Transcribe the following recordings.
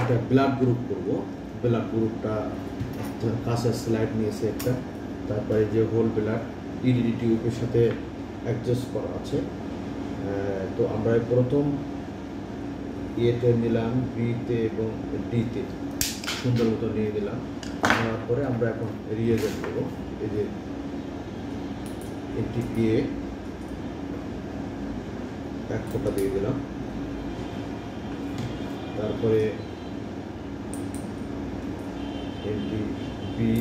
একটা blood group করব। Blood গ্রুপটা কাঁচের স্লাইড নিয়েছে একটা, তারপরে যে হোল ব্লাড ইডিডি টিউবের সাথে অ্যাডজাস্ট করা আছে। তো আমরা প্রথম এতে নিলাম, বিতে এবং ডিতে সুন্দর মতো নিয়ে দিলাম। নেওয়ার পরে আমরা এখন রিয়েজেন্ট দেবো। এই যে একটি এ এক ফোঁটা দিয়ে দিলাম, তারপরে এনটি বি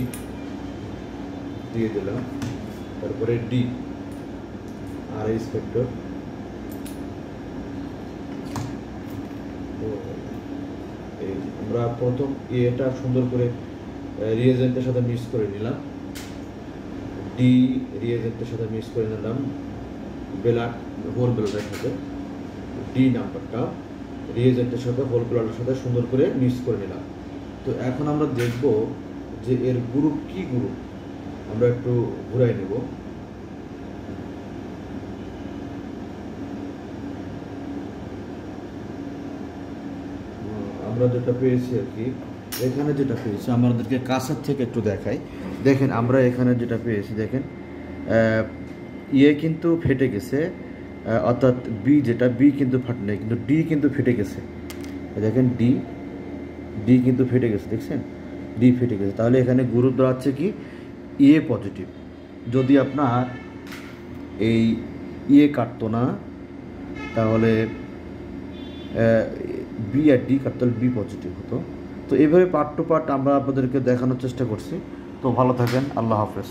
দিয়ে দিলাম, তারপরে ডি আর এই স্পেক্টর। আমরা প্রথম এটা সুন্দর করে রিয়েজেন্টের সাথে মিক্স করে নিলাম, ডি রিয়েজেন্টের সাথে মিক্স করে নিলাম ব্লাড হোল ব্লাডের সাথে, ডি নাম্বারটা রিয়েজেন্টের সাথে হোল ব্লাডের সাথে সুন্দর করে মিক্স করে নিলাম। তো এখন আমরা দেখব যে এর গ্রুপ কি গ্রুপ। আমরা একটু ঘুরাই নেব। আমরা যেটা পেয়েছি আর কি, এখানে যেটা পেয়েছি আমাদেরকে কাছের থেকে একটু দেখাই। দেখেন আমরা এখানে যেটা পেয়েছি, দেখেন ইয়ে কিন্তু ফেটে গেছে, অর্থাৎ বি যেটা বি কিন্তু ফাটে নেই, কিন্তু ডি কিন্তু ফেটে গেছে। দেখেন ডি কিন্তু ফেটে গেছে, দেখছেন ডি ফেটে গেছে। তাহলে এখানে গ্রুপ দাঁড়াচ্ছে কি এ পজিটিভ। যদি আপনার এই ইয়ে কাটতো না তাহলে বি আর ডি কাটতে হলে বি পজিটিভ হতো। তো এইভাবে পার্ট টু পার্ট আমরা আপনাদেরকে দেখানোর চেষ্টা করছি। তো ভালো থাকেন, আল্লাহ হাফেজ।